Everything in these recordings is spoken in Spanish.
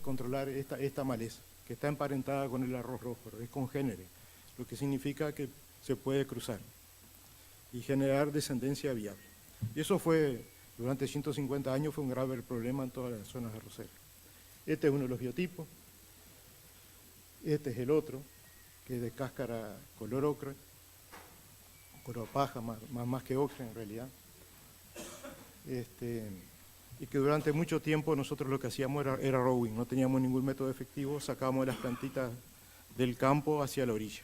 controlar esta maleza, que está emparentada con el arroz rojo, es congénere, lo que significa que se puede cruzar y generar descendencia viable. Y eso fue, durante 150 años, fue un grave problema en todas las zonas arroceras. Este es uno de los biotipos, este es el otro, que es de cáscara color ocre, color paja, más que ocre en realidad. Y que durante mucho tiempo nosotros lo que hacíamos era rowing, no teníamos ningún método efectivo, sacábamos las plantitas del campo hacia la orilla.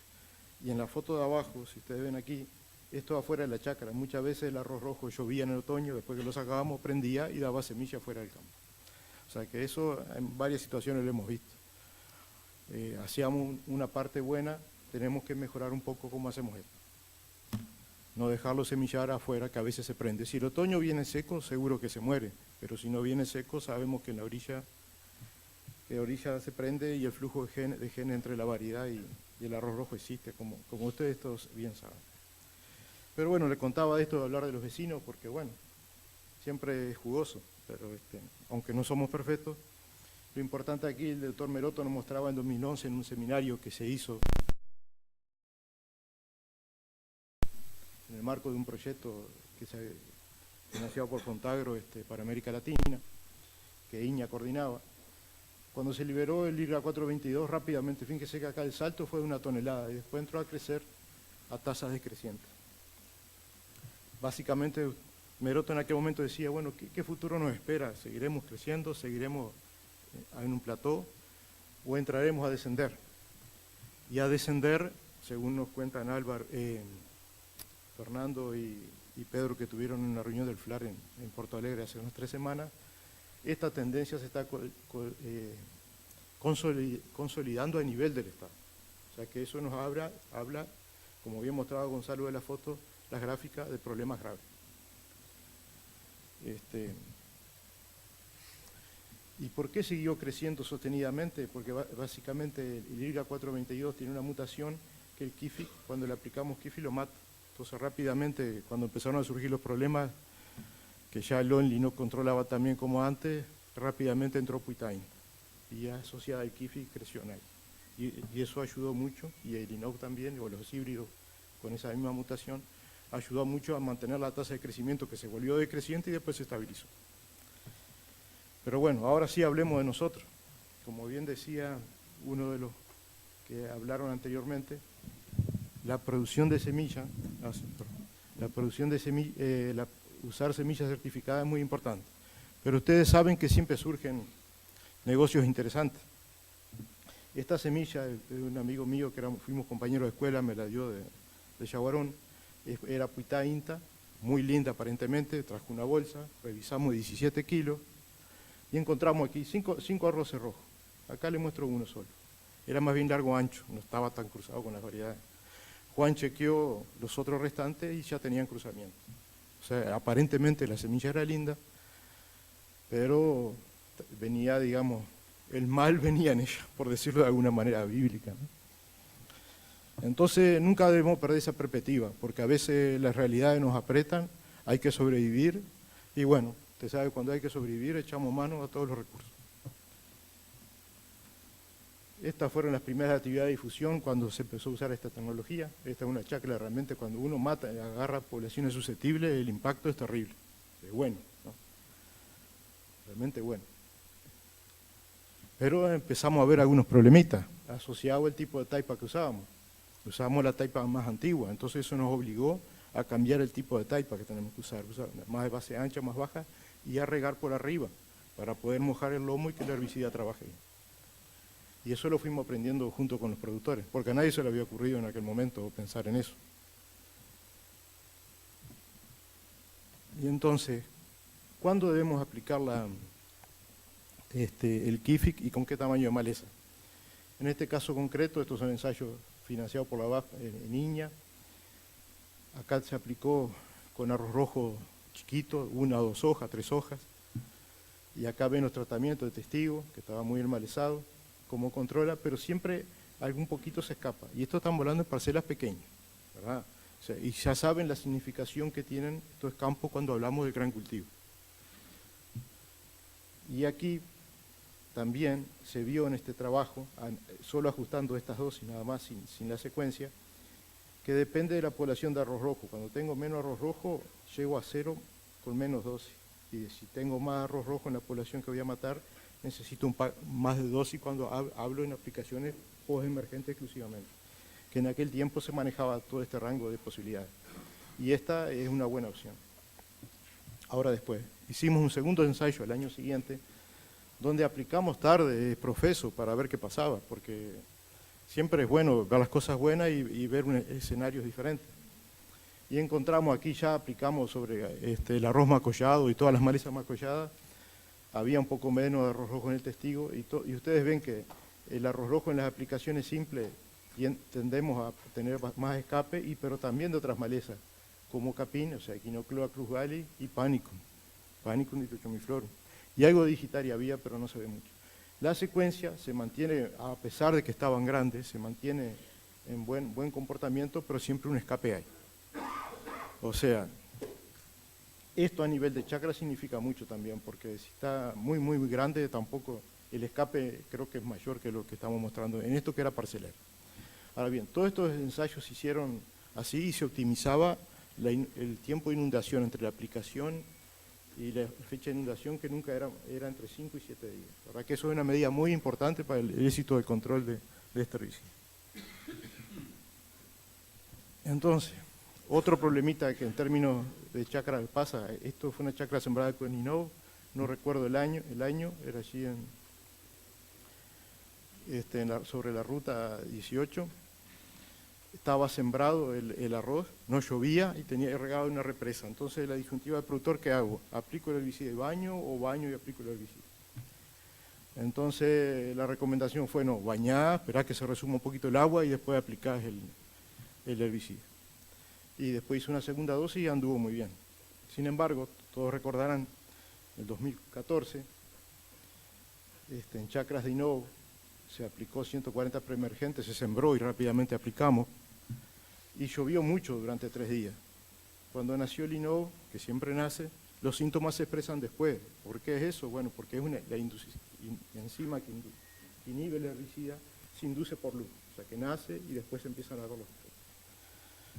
Y en la foto de abajo, si ustedes ven aquí, esto afuera de la chacra, muchas veces el arroz rojo llovía en el otoño, después que lo sacábamos prendía y daba semilla fuera del campo. O sea que eso en varias situaciones lo hemos visto. Hacíamos una parte buena, tenemos que mejorar un poco cómo hacemos esto. No dejarlo semillar afuera, que a veces se prende. Si el otoño viene seco, seguro que se muere, pero si no viene seco, sabemos que en la orilla se prende y el flujo de genes entre la variedad y el arroz rojo existe, como ustedes todos bien saben. Pero bueno, le contaba esto de hablar de los vecinos, porque bueno, siempre es jugoso, pero aunque no somos perfectos, lo importante aquí, el doctor Meroto nos mostraba en 2011 en un seminario que se hizo en el marco de un proyecto que se financiado por Contagro para América Latina, que Iña coordinaba. Cuando se liberó el IRA 422, rápidamente, fíjense que acá el salto fue de 1 tonelada y después entró a crecer a tasas decrecientes. Básicamente, Meroto en aquel momento decía, bueno, ¿qué futuro nos espera? ¿Seguiremos creciendo? ¿Seguiremos en un plató? ¿O entraremos a descender? Y a descender, según nos cuentan Álvaro, Fernando y Pedro, que tuvieron una reunión del FLAR en Porto Alegre hace unas 3 semanas, esta tendencia se está consolidando a nivel del Estado. O sea que eso nos habla, como bien mostraba Gonzalo de la foto, las gráficas de problemas graves. ¿Y por qué siguió creciendo sostenidamente? Porque básicamente el IRA 422 tiene una mutación que el KIFI, cuando le aplicamos KIFI, lo mata. Entonces rápidamente, cuando empezaron a surgir los problemas, que ya el Only no controlaba tan bien como antes, rápidamente entró Puitain. Y ya asociada al KIFI creció ahí. Y eso ayudó mucho, y el INOC también, o los híbridos con esa misma mutación, ayudó mucho a mantener la tasa de crecimiento que se volvió decreciente y después se estabilizó. Pero bueno, ahora sí hablemos de nosotros. Como bien decía uno de los que hablaron anteriormente, la producción de semillas, usar semillas certificadas es muy importante. Pero ustedes saben que siempre surgen negocios interesantes. Esta semilla de un amigo mío que fuimos compañeros de escuela, me la dio de Yaguarón, era Puitá Inta, muy linda aparentemente, trajo una bolsa, revisamos 17 kilos y encontramos aquí 5 arroces rojos. Acá le muestro uno solo. Era más bien largo ancho, no estaba tan cruzado con las variedades. Juan chequeó los otros restantes y ya tenían cruzamiento. O sea, aparentemente la semilla era linda, pero venía, digamos, el mal venía en ella, por decirlo de alguna manera bíblica, ¿no? Entonces, nunca debemos perder esa perspectiva, porque a veces las realidades nos apretan, hay que sobrevivir, y bueno, usted sabe, cuando hay que sobrevivir, echamos mano a todos los recursos. Estas fueron las primeras actividades de difusión cuando se empezó a usar esta tecnología. Esta es una chacra, realmente cuando uno mata y agarra poblaciones susceptibles, el impacto es terrible. Es bueno, ¿no? Realmente bueno. Pero empezamos a ver algunos problemitas asociados al tipo de taipa que usábamos. Usábamos la taipa más antigua, entonces eso nos obligó a cambiar el tipo de taipa que tenemos que usar más de base ancha, más baja, y a regar por arriba, para poder mojar el lomo y que el herbicida trabaje bien. Y eso lo fuimos aprendiendo junto con los productores, porque a nadie se le había ocurrido en aquel momento pensar en eso. Y entonces, ¿cuándo debemos aplicar el KIFIC y con qué tamaño de maleza? En este caso concreto, estos son ensayos financiados por la BAF en Iña. Acá se aplicó con arroz rojo chiquito, 1 o 2 hojas, 3 hojas. Y acá ven los tratamientos de testigo, que estaba muy malezado, cómo controla, pero siempre algún poquito se escapa. Y esto estamos hablando en parcelas pequeñas, ¿verdad? O sea, y ya saben la significación que tienen estos campos cuando hablamos del gran cultivo. Y aquí también se vio en este trabajo, solo ajustando estas dosis nada más, sin la secuencia, que depende de la población de arroz rojo. Cuando tengo menos arroz rojo, llego a 0 con menos dosis. Y si tengo más arroz rojo en la población que voy a matar, necesito más de dosis cuando hablo en aplicaciones post-emergentes exclusivamente, que en aquel tiempo se manejaba todo este rango de posibilidades. Y esta es una buena opción. Ahora después, hicimos un segundo ensayo el año siguiente, donde aplicamos tarde profeso para ver qué pasaba, porque siempre es bueno ver las cosas buenas y ver escenarios diferentes. Y encontramos aquí, ya aplicamos sobre el arroz macollado y todas las malezas macolladas, había un poco menos de arroz rojo en el testigo, y ustedes ven que el arroz rojo en las aplicaciones simples tendemos a tener más escape, pero también de otras malezas, como capín, o sea, Echinoclea cruz valley, y panicum ditochomiflorum. Y algo de digitaria había, pero no se ve mucho. La secuencia se mantiene, a pesar de que estaban grandes, se mantiene en buen comportamiento, pero siempre un escape hay. O sea, esto a nivel de chakra significa mucho también, porque si está muy, muy grande, tampoco el escape creo que es mayor que lo que estamos mostrando en esto que era parcelar. Ahora bien, todos estos ensayos se hicieron así y se optimizaba el tiempo de inundación entre la aplicación y la fecha de inundación, que nunca era entre 5 y 7 días. La verdad que eso es una medida muy importante para el éxito del control de este herbicida. Entonces, otro problemita que en términos de chacra pasa, esto fue una chacra sembrada con Inov, no recuerdo el año, era allí sobre la ruta 18, estaba sembrado el arroz, no llovía y tenía regado una represa. Entonces la disyuntiva del productor, ¿qué hago? ¿Aplico el herbicida y baño o baño y aplico el herbicida? Entonces la recomendación fue, no, bañar, esperar que se resuma un poquito el agua y después aplicás el herbicida. Y después hice una segunda dosis y anduvo muy bien. Sin embargo, todos recordarán, en el 2014, en chacras de Inov, se aplicó 140 preemergentes, se sembró y rápidamente aplicamos, y llovió mucho durante 3 días. Cuando nació el Inov, que siempre nace, los síntomas se expresan después. ¿Por qué es eso? Bueno, porque es la enzima que inhibe el herbicida, se induce por luz, o sea que nace y después se empiezan a dar los efectos.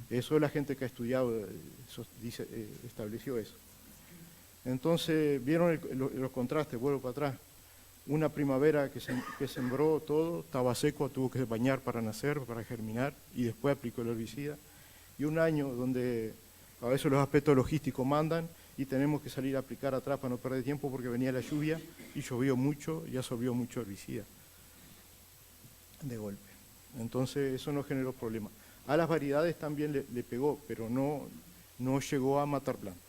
Eso es la gente que ha estudiado, estableció eso. Entonces, vieron los contrastes, vuelvo para atrás. Una primavera que sembró todo, estaba seco, tuvo que bañar para nacer, para germinar, y después aplicó el herbicida. Y un año donde a veces los aspectos logísticos mandan y tenemos que salir a aplicar atrás para no perder tiempo porque venía la lluvia y llovió mucho y absorbió mucho herbicida de golpe. Entonces eso no generó problema. A las variedades también le pegó, pero no llegó a matar plantas,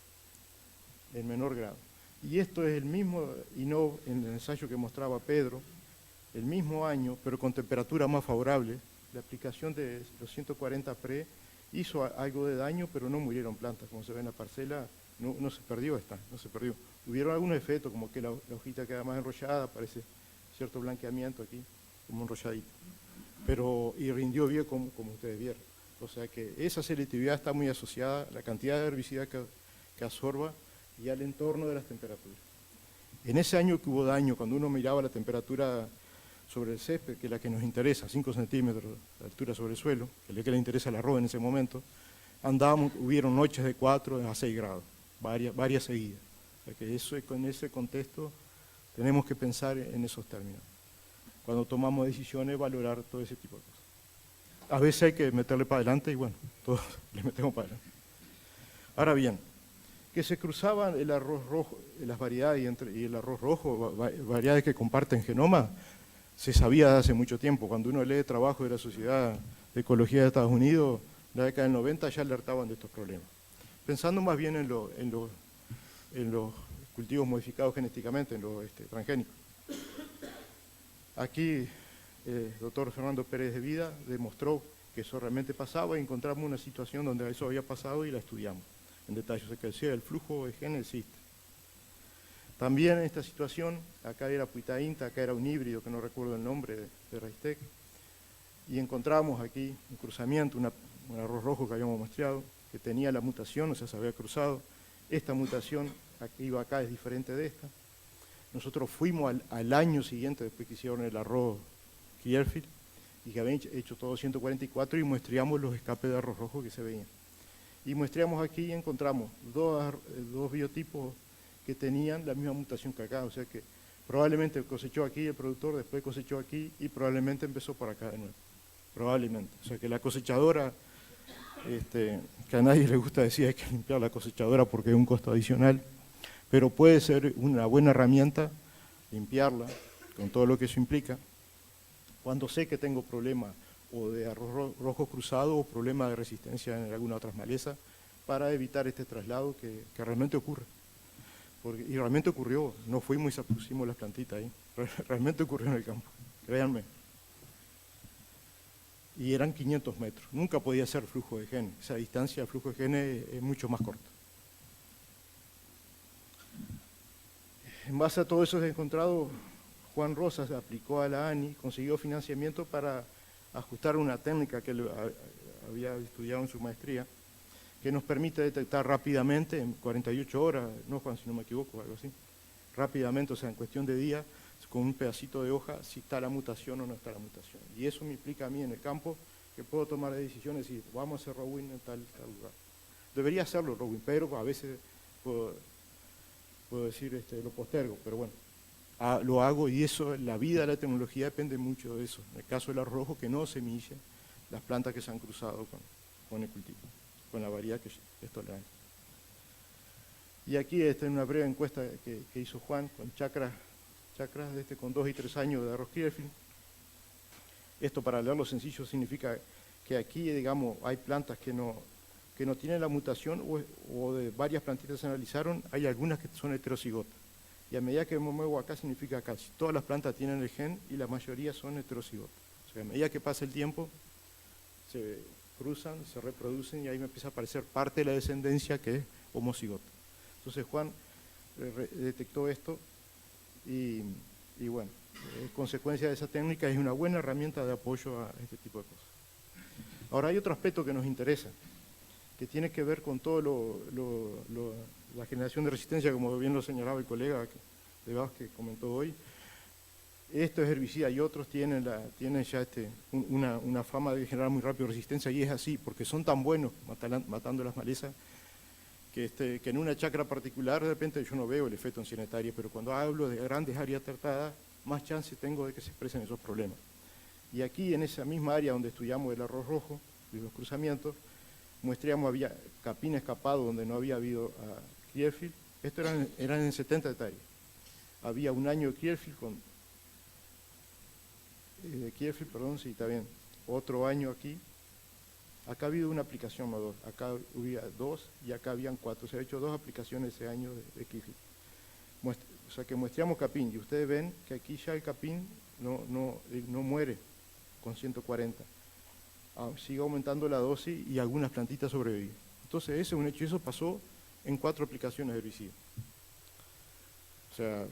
en menor grado. Y esto es el mismo Inov en el ensayo que mostraba Pedro, el mismo año, pero con temperatura más favorable. La aplicación de los 140 pre hizo algo de daño, pero no murieron plantas. Como se ve en la parcela, no se perdió no se perdió. Hubieron algunos efectos, como que la hojita queda más enrollada, parece cierto blanqueamiento aquí, como enrolladito. Y rindió bien como ustedes vieron. O sea que esa selectividad está muy asociada a la cantidad de herbicida que absorba y al entorno de las temperaturas. En ese año que hubo daño, cuando uno miraba la temperatura sobre el césped, que es la que nos interesa, 5 centímetros de altura sobre el suelo, que es la que le interesa al arroz en ese momento, hubieron noches de 4 a 6 grados, varias seguidas. O sea que con ese contexto tenemos que pensar en esos términos. Cuando tomamos decisiones, valorar todo ese tipo de cosas. A veces hay que meterle para adelante y bueno, todos le metemos para adelante. Ahora bien, que se cruzaban el arroz rojo, las variedades y el arroz rojo, variedades que comparten genoma, se sabía desde hace mucho tiempo. Cuando uno lee trabajo de la Sociedad de Ecología de Estados Unidos, en la década del 90 ya alertaban de estos problemas. Pensando más bien en los cultivos modificados genéticamente, en los transgénicos. Aquí el doctor Fernando Pérez de Vida demostró que eso realmente pasaba y encontramos una situación donde eso había pasado y la estudiamos en detalle. O sea, que decía, el flujo de genes existe. También en esta situación, acá era Puitainta, acá era un híbrido que no recuerdo el nombre de Raistec, y encontramos aquí un cruzamiento, un arroz rojo que habíamos mostrado, que tenía la mutación, o sea, se había cruzado. Esta mutación que iba acá es diferente de esta. Nosotros fuimos al año siguiente, después que hicieron el arroz Clearfield, y que habían hecho todo 144, y muestreamos los escapes de arroz rojo que se veían. Y muestreamos aquí y encontramos dos biotipos que tenían la misma mutación que acá, o sea que probablemente cosechó aquí el productor, después cosechó aquí y probablemente empezó por acá de nuevo. Probablemente. O sea que la cosechadora, que a nadie le gusta decir hay que limpiar la cosechadora porque es un costo adicional, pero puede ser una buena herramienta limpiarla con todo lo que eso implica. Cuando sé que tengo problemas o de arroz rojo cruzado o problema de resistencia en alguna otra maleza, para evitar este traslado que realmente ocurre. Y realmente ocurrió, no fuimos y pusimos las plantitas ahí, realmente ocurrió en el campo, créanme. Y eran 500 metros, nunca podía ser flujo de genes, esa distancia de flujo de genes es mucho más corta. En base a todo eso encontrado, Juan Rosas aplicó a la ANI, consiguió financiamiento para ajustar una técnica que él había estudiado en su maestría, que nos permite detectar rápidamente, en 48 horas, no Juan, si no me equivoco, algo así, rápidamente, o sea, en cuestión de días, con un pedacito de hoja, si está la mutación o no está la mutación. Y eso me implica a mí en el campo que puedo tomar decisiones y vamos a hacer rowing en tal lugar. Debería hacerlo rowing, pero a veces puedo decir lo postergo, pero bueno, lo hago y eso, la vida de la tecnología depende mucho de eso. En el caso del arroz rojo, que no semilla, las plantas que se han cruzado con el cultivo, con la variedad que es tolerante. Y aquí está una breve encuesta que hizo Juan con chacras con 2 y 3 años de arroz Clearfield. Esto, para leerlo sencillo, significa que aquí, digamos, hay plantas que no tienen la mutación o de varias plantitas que se analizaron, hay algunas que son heterocigotas. Y a medida que me muevo acá, significa acá, si todas las plantas tienen el gen y la mayoría son heterocigotas. O sea, a medida que pasa el tiempo, se cruzan, se reproducen y ahí me empieza a aparecer parte de la descendencia que es homocigota. Entonces Juan detectó esto y bueno, consecuencia de esa técnica es una buena herramienta de apoyo a este tipo de cosas. Ahora hay otro aspecto que nos interesa, que tiene que ver con todo la generación de resistencia, como bien lo señalaba el colega de Vázquez que comentó hoy. Estos herbicidas y otros tienen ya una fama de generar muy rápido resistencia, y es así, porque son tan buenos matando las malezas, que en una chacra particular de repente yo no veo el efecto en 100 hectáreas, pero cuando hablo de grandes áreas tratadas, más chance tengo de que se expresen esos problemas. Y aquí, en esa misma área donde estudiamos el arroz rojo y los cruzamientos, muestreamos, había capín escapado donde no había habido Clearfield. Esto eran en 70 hectáreas. Había un año de Clearfield perdón, sí, está bien. Otro año aquí. Acá ha habido una aplicación, no dos. Acá había 2 y acá habían 4. Se ha hecho 2 aplicaciones ese año de Clearfield. O sea que muestreamos capín y ustedes ven que aquí ya el capín no muere con 140. Sigue aumentando la dosis y algunas plantitas sobreviven. Entonces ese es un hecho, y eso pasó en 4 aplicaciones de herbicida. O sea,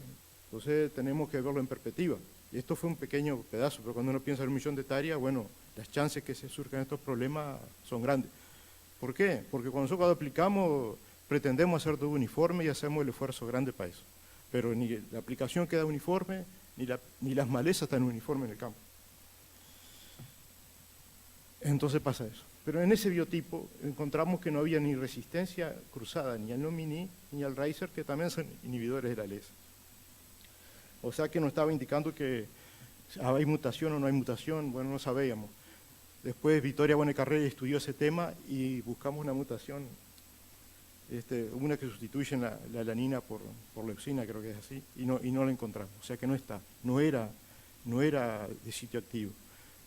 entonces tenemos que verlo en perspectiva. Y esto fue un pequeño pedazo, pero cuando uno piensa en 1 millón de hectáreas, bueno, las chances que se surjan estos problemas son grandes. ¿Por qué? Porque cuando aplicamos, pretendemos hacer todo uniforme y hacemos el esfuerzo grande para eso. Pero ni la aplicación queda uniforme, ni las malezas están uniformes en el campo. Entonces pasa eso. Pero en ese biotipo encontramos que no había ni resistencia cruzada ni al nomini ni al ricer, que también son inhibidores de la LES. O sea que nos estaba indicando que hay mutación o no hay mutación, bueno, no sabíamos. Después Victoria Buenacarrera estudió ese tema y buscamos una mutación, una que sustituye la alanina por leucina, creo que es así, y no la encontramos. O sea que no está, no era de sitio activo.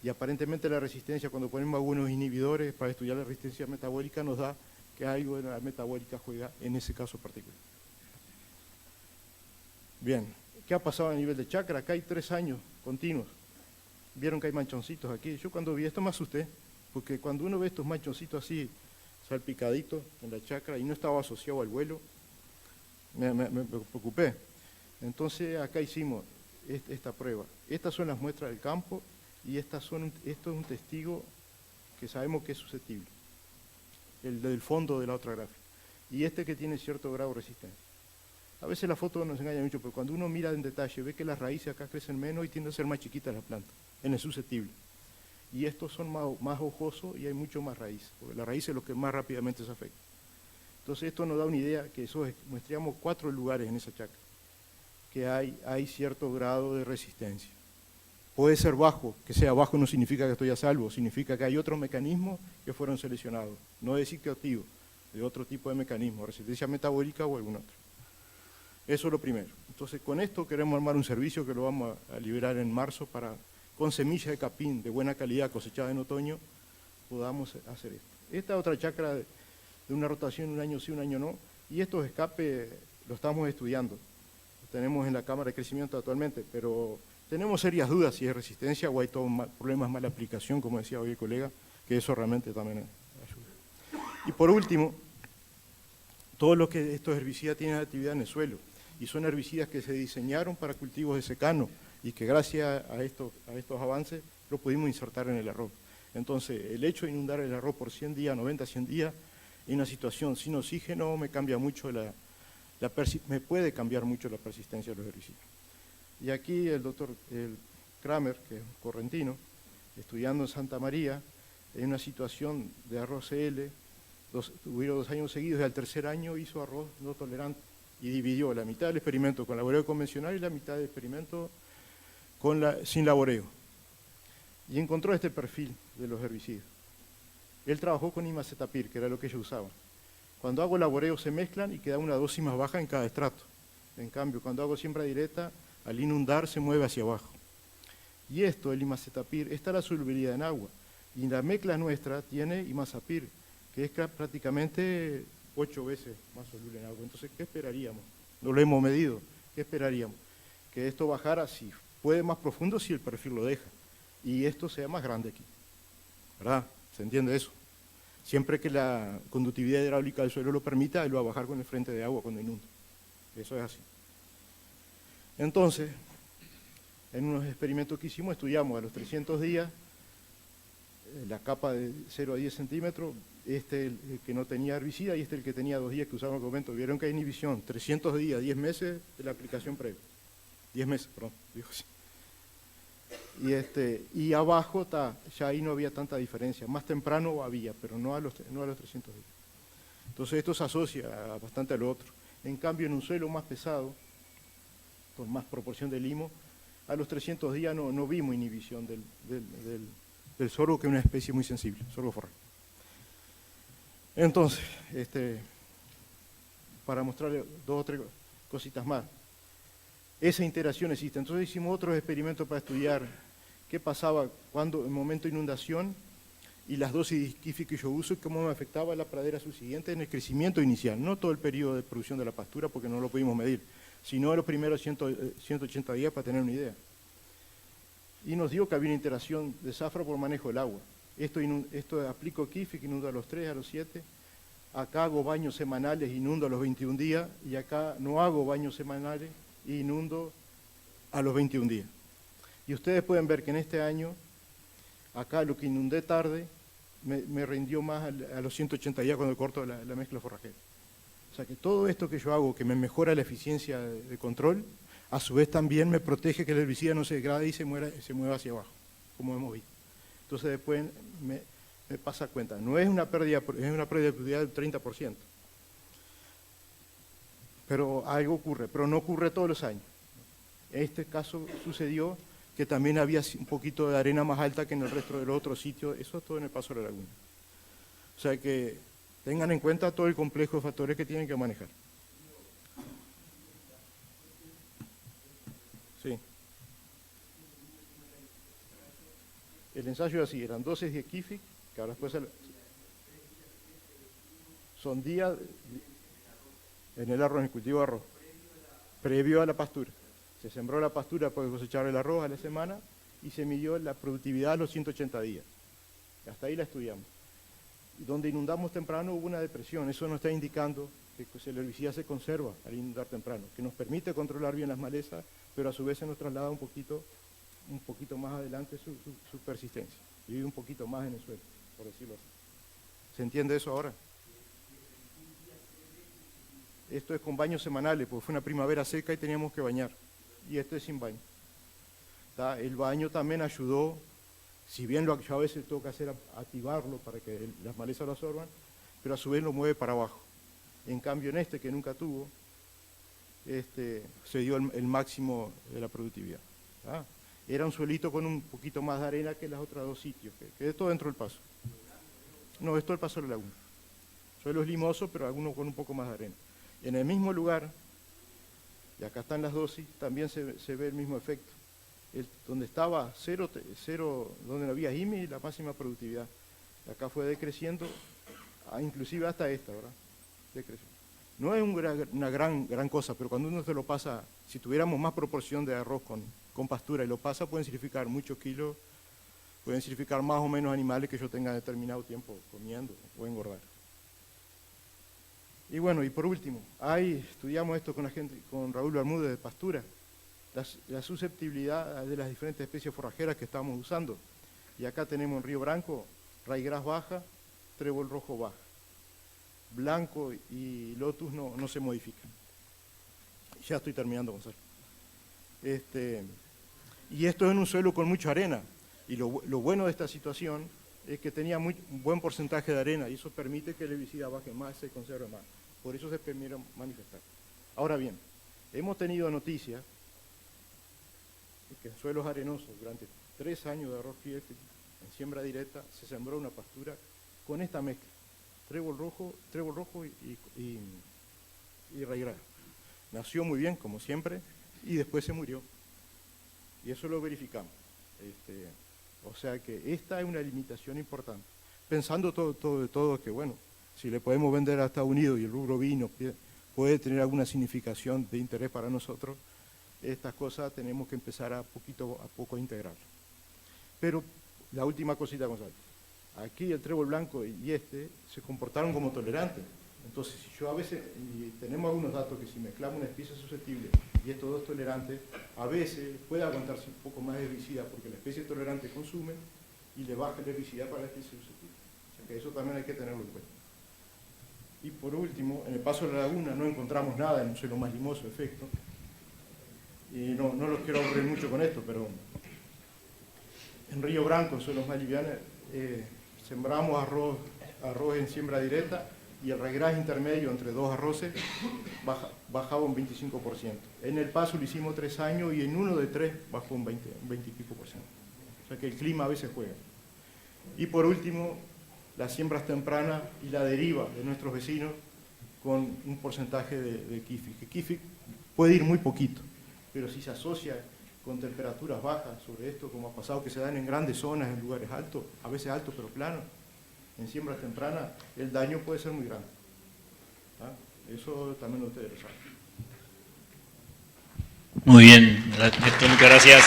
Y aparentemente la resistencia, cuando ponemos algunos inhibidores para estudiar la resistencia metabólica, nos da que algo de la metabólica juega en ese caso particular. Bien, ¿qué ha pasado a nivel de chacra? Acá hay 3 años continuos. Vieron que hay manchoncitos aquí. Yo cuando vi esto me asusté, porque cuando uno ve estos manchoncitos así, salpicaditos en la chacra, y no estaba asociado al vuelo, me preocupé. Entonces acá hicimos esta prueba. Estas son las muestras del campo, y esto es un testigo que sabemos que es susceptible, el del fondo de la otra gráfica, y que tiene cierto grado de resistencia. A veces la foto nos engaña mucho, pero cuando uno mira en detalle, ve que las raíces acá crecen menos y tienden a ser más chiquitas las plantas, en el susceptible. Y estos son más hojosos y hay mucho más raíz, porque la raíz es lo que más rápidamente se afecta. Entonces esto nos da una idea que muestreamos 4 lugares en esa chacra, que hay cierto grado de resistencia. Puede ser bajo, que sea bajo no significa que estoy a salvo, significa que hay otros mecanismos que fueron seleccionados, no de sitio activo, de otro tipo de mecanismo, resistencia metabólica o algún otro. Eso es lo primero. Entonces con esto queremos armar un servicio que lo vamos a liberar en marzo para, con semillas de capín de buena calidad cosechada en otoño, podamos hacer esto. Esta otra chacra de una rotación, un año sí, un año no, y estos escapes lo estamos estudiando. Lo tenemos en la cámara de crecimiento actualmente, pero tenemos serias dudas si es resistencia o hay todo problemas de mala aplicación, como decía hoy el colega, que eso realmente también ayuda. Y por último, todos los que estos herbicidas tienen actividad en el suelo, y son herbicidas que se diseñaron para cultivos de secano, y que gracias a estos avances lo pudimos insertar en el arroz. Entonces, el hecho de inundar el arroz por 100 días, 90, 100 días, en una situación sin oxígeno me cambia mucho me puede cambiar mucho la persistencia de los herbicidas. Y aquí el doctor Kramer, que es correntino, estudiando en Santa María, en una situación de arroz CL, tuvieron 2 años seguidos y al tercer año hizo arroz no tolerante y dividió la mitad del experimento con laboreo convencional y la mitad del experimento sin laboreo. Y encontró este perfil de los herbicidas. Él trabajó con imacetapir, que era lo que ellos usaban. Cuando hago laboreo se mezclan y queda una dosis más baja en cada estrato. En cambio, cuando hago siembra directa, al inundar se mueve hacia abajo. Y esto, el imacetapir, esta es la solubilidad en agua. Y la mezcla nuestra tiene imazapir, que es prácticamente 8 veces más soluble en agua. Entonces, ¿qué esperaríamos? No lo hemos medido. ¿Qué esperaríamos? Que esto bajara, si puede, más profundo si el perfil lo deja. Y esto sea más grande aquí. ¿Verdad? ¿Se entiende eso? Siempre que la conductividad hidráulica del suelo lo permita, él va a bajar con el frente de agua cuando inunda. Eso es así. Entonces, en unos experimentos que hicimos, estudiamos a los 300 días la capa de 0 a 10 centímetros, el que no tenía herbicida y el que tenía 2 días que usaba el momento. Vieron que hay inhibición, 300 días, 10 meses de la aplicación previa. 10 meses, perdón, dijo así. Y abajo ya ahí no había tanta diferencia, más temprano había, pero no a los 300 días. Entonces esto se asocia bastante a lo otro. En cambio, en un suelo más pesado, con más proporción de limo, a los 300 días no vimos inhibición del sorgo, que es una especie muy sensible, sorgo forraje. Entonces, para mostrarle 2 o 3 cositas más, esa interacción existe. Entonces hicimos otros experimentos para estudiar qué pasaba cuando en momento de inundación y las dosis de Skiffy que yo uso y cómo me afectaba la pradera subsiguiente en el crecimiento inicial, no todo el periodo de producción de la pastura porque no lo pudimos medir, sino en los primeros 180 días para tener una idea. Y nos dio que había una interacción de zafra por manejo del agua. Esto aplico Skiffy, que inundo a los 3, a los 7. Acá hago baños semanales, inundo a los 21 días, y acá no hago baños semanales e inundo a los 21 días. Y ustedes pueden ver que en este año, acá lo que inundé tarde, me rindió más a los 180 días cuando corto la mezcla forrajera. O sea que todo esto que yo hago, que me mejora la eficiencia de control, a su vez también me protege que el herbicida no se degrade y se mueva hacia abajo, como hemos visto. Entonces después me pasa cuenta, no es una pérdida, es una pérdida de productividad del 30%. Pero algo ocurre, pero no ocurre todos los años. En este caso sucedió que también había un poquito de arena más alta que en el resto de los otros sitios, eso es todo en el Paso de la Laguna. O sea que tengan en cuenta todo el complejo de factores que tienen que manejar. Sí. El ensayo es así, eran dosis de Skiffy, que ahora después son días en el arroz, en el cultivo de arroz, previo a la pastura. Se sembró la pastura para cosechar el arroz a la semana y se midió la productividad a los 180 días. Hasta ahí la estudiamos. Y donde inundamos temprano hubo una depresión, eso nos está indicando que el herbicida se conserva al inundar temprano, que nos permite controlar bien las malezas, pero a su vez se nos traslada un poquito más adelante su persistencia, y vive un poquito más en el suelo, por decirlo así. ¿Se entiende eso ahora? Esto es con baños semanales, porque fue una primavera seca y teníamos que bañar. Y esto es sin baño. El baño también ayudó, si bien yo a veces tengo que hacer activarlo para que las malezas lo absorban, pero a su vez lo mueve para abajo. En cambio en este, que nunca tuvo, se dio el máximo de la productividad. Era un suelito con un poquito más de arena que los otros dos sitios, que es todo dentro del paso. No, esto es el paso de la laguna. Suelo es limoso, pero algunos con un poco más de arena. En el mismo lugar, y acá están las dosis, también se ve el mismo efecto. Donde estaba cero, donde no había IMI, la máxima productividad. Acá fue decreciendo, inclusive hasta esta, ¿verdad? Decreciendo. No es una gran cosa, pero cuando uno se lo pasa, si tuviéramos más proporción de arroz con pastura y lo pasa, pueden significar muchos kilos, pueden significar más o menos animales que yo tenga determinado tiempo comiendo o engordar. Y bueno, y por último, estudiamos esto con Raúl Bermúdez de pastura, la susceptibilidad de las diferentes especies forrajeras que estamos usando. Y acá tenemos en Río Branco, raigrás baja, trébol rojo baja. Blanco y lotus no se modifican. Ya estoy terminando, Gonzalo. Y esto es en un suelo con mucha arena. Y lo bueno de esta situación es que tenía un buen porcentaje de arena y eso permite que la herbicida baje más, se conserve más. Por eso se permitieron manifestar. Ahora bien, hemos tenido noticias de que en suelos arenosos durante 3 años de arroz Fielfield, en siembra directa, se sembró una pastura con esta mezcla, trébol rojo y raigrás. Nació muy bien, como siempre, y después se murió. Y eso lo verificamos. O sea que esta es una limitación importante. Pensando todo que, bueno, si le podemos vender a Estados Unidos y el rubro vino puede tener alguna significación de interés para nosotros, estas cosas tenemos que empezar a poco a integrarlas. Pero la última cosita, Gonzalo. Aquí el trébol blanco y se comportaron como tolerantes. Entonces, si yo a veces, y tenemos algunos datos que si mezclamos una especie susceptible y estos dos tolerantes, a veces puede aguantarse un poco más de herbicida porque la especie tolerante consume y le baja la herbicida para la especie susceptible. O sea que eso también hay que tenerlo en cuenta. Y por último, en el paso de la laguna no encontramos nada en un suelo más limoso, efecto. Y no los quiero aburrir mucho con esto, pero en Río Branco, en suelos más livianos, sembramos arroz en siembra directa y el raigrás intermedio entre 2 arroces bajaba un 25%. En el paso lo hicimos 3 años y en uno de 3 bajó un 20 y pico %. O sea que el clima a veces juega. Y por último, las siembras tempranas y la deriva de nuestros vecinos con un porcentaje de Kifi. Que Kifi puede ir muy poquito, pero si se asocia con temperaturas bajas sobre esto, como ha pasado que se dan en grandes zonas, en lugares altos, a veces altos pero planos, en siembras tempranas, el daño puede ser muy grande. Eso también ustedes lo saben. Muy bien, Néstor, muchas gracias.